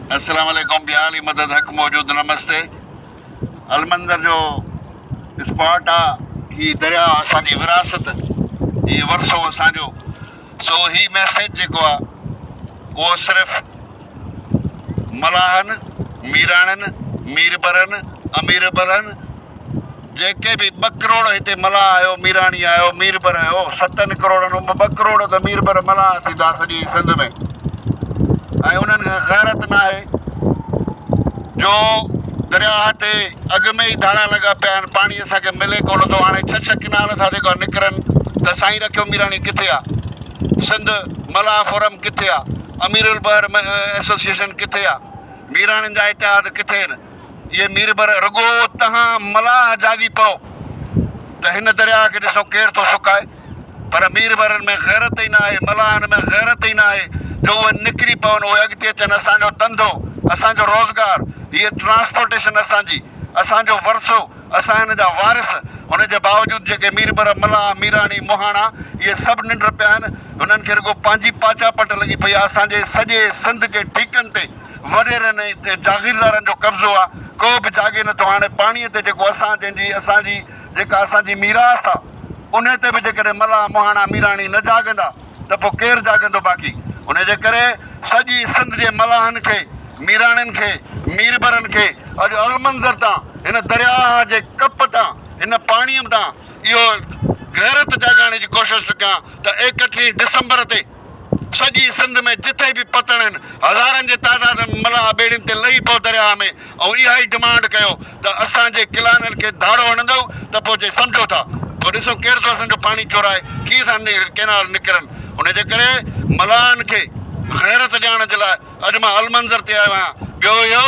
अस्सलाम वालेकुम। बिहाली मदद हक़ मौजूद। नमस्ते। अलमंज़र जो स्पॉट आहे ही दरिया असांजी विरासत, ही वरसो असांजो। सो ही मैसेज जेको आहे उहो सिर्फ़ु मलाहनि, मीराणनि, मीरबरनि, अमीरबरनि, जेके बि 2 करोड़ हिते मलाह आहियो, मीराणी आहियो, मीरबर आहियो, 7 करोड़नि में 2 करोड़ त मीरबर मलाह थींदा सॼी सिंध में। ऐं उन्हनि खे गैरत न आहे जो दरिया ते अॻु में ई धारा लॻा पिया आहिनि, पाणी असांखे मिले कोन थो। हाणे 6 किनाल था जेको निकिरनि त साईं रखियो मीराणी किथे आहे, सिंध मलाह फोरम किथे आहे, अमीरुल बहर एसोसिएशन किथे आहे, मीराणियुनि जा इतिहाद किथे आहिनि। इहे मीरबर रुगो तव्हां मलाह जागी पओ त हिन दरिया खे ॾिसो केरु थो सुकाए, पर मीरबरनि में गैरत ई न आहे, मलाहनि में गैरत ई न आहे जो उहे निकिरी पवनि, उहे अॻिते अचनि। असांजो धंधो, असांजो रोज़गार, हीअ ट्रांसपोर्टेशन असांजी, असांजो वरसो, असां हिन जा वारिस। हुन जे बावजूदि जेके मीरबर, मलाह, मीराणी, मोहाणा इहे सभु निंड पिया आहिनि। हुननि खे रुगो पंहिंजी पाचा पट लॻी पई आहे। असांजे सॼे सिंध जे ठीकनि ते वॾेरनि ते जागीरदारनि जो कब्ज़ो आहे। को बि जागे नथो। हाणे पाणीअ ते जेको असांजी जेका असांजी मीरास आहे, उन ते बि जेकॾहिं मलाह, मोहाणा, मीराणी न जागंदा त पोइ केरु जागंदो बाक़ी। उनजे करे सॼी सिंध जे मलाहनि खे, मीराणियुनि खे, मीरबरनि खे अॼु अलमंज़र तां, हिन दरिया जे कप तां, हिन पाणीअ तां इहो गैरत जाॻाइण जी कोशिशि थो कयां त 31 डिसंबर ते सॼी सिंध में जिथे बि पतन आहिनि, हज़ारनि जे तादाद में मलाह ॿेड़ियुनि ते लही पओ दरिया में। ऐं इहा ई डिमांड कयो त असांजे किलाननि खे धाड़ो हणंदो त पोइ जे सम्झो था, पोइ ॾिसो केरु थो असांजो पाणी चोराए, कीअं था केनाल निकिरनि। उनजे करे मलाहनि खे गैरत ॾियण जे लाइ अॼु मां अलमंज़र ते आयो आहियां। ॿियो इहो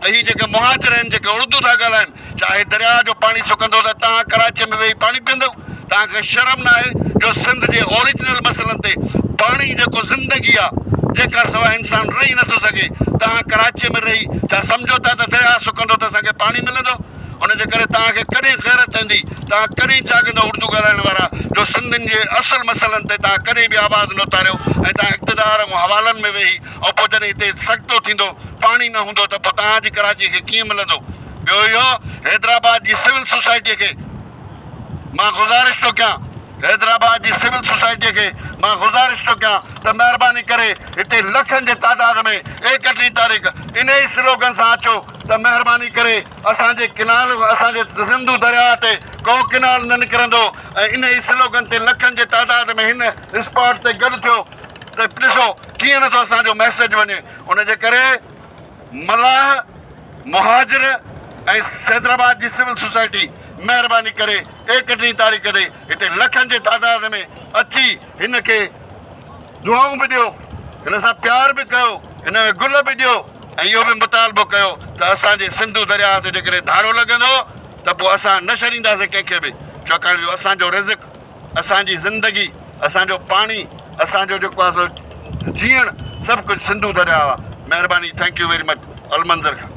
त हीअ जेके मुहाजिर आहिनि, जेके उर्दू था ॻाल्हाइनि, चाहे दरिया जो पाणी सुकंदो त तव्हां कराची में वेही पाणी पीअंदव? तव्हांखे शर्म न आहे जो सिंध जे ओरिजिनल मसइलनि ते, पाणी जेको ज़िंदगी आहे, जेका सवाइ इंसान रही नथो सघे, तव्हां कराचीअ में रही छा सम्झो था त दरिया सुकंदो त असांखे पाणी मिलंदो? उनजे करे तव्हांखे कॾहिं गैरत ईंदी, तव्हां कॾहिं जाॻंदो उर्दू ॻाल्हाइण वारा जो सिंधियुनि जे असुलु मसइलनि ते तव्हां कॾहिं बि आवाज़ न उथारियो ऐं तव्हां इक़्तिदार ऐं हवालनि में वेही ऐं पोइ जॾहिं हिते सख़्तो थींदो, पाणी न हूंदो त पोइ तव्हांजी कराची खे कीअं मिलंदो? ॿियो इहो हैदराबाद जी सिविल सोसाइटीअ खे मां गुज़ारिश थो कयां, हैदराबाद जी सिविल सोसाइटीअ खे मां गुज़ारिश थो कयां त महिरबानी करे हिते लखनि जे तादाद में 31 तारीख़ इन ई स्लोगन सां अचो त महिरबानी करे असांजे किनाल, असांजे सिंधू दरिया ते को किनाल न निकिरंदो। ऐं इन ई स्लोगन ते लखनि जे तादाद में हिन स्पॉट ते गॾु थियो त ॾिसो कीअं नथो असांजो मैसेज वञे। उनजे करे मलाह, मुहाजिर ऐं हैदराबाद जी सिविल सोसाइटी महिरबानी करे 31 तारीख़ ते हिते लखनि जे तादाद में अची हिन खे दुआऊं बि ॾियो, हिन सां प्यार बि कयो, हिन में गुल बि ॾियो ऐं इहो बि मुतालबो कयो त असांजे सिंधू दरिया ते जेकॾहिं धाड़ो लॻंदो त पोइ असां न छॾींदासीं कंहिंखे बि। छाकाणि जो असांजो रिज़्क़, असांजी ज़िंदगी, असांजो पाणी, असांजो जेको आहे जीअण सभु कुझु सिंधू दरिया आहे। महिरबानी। Thank you very much. Almanzar खां।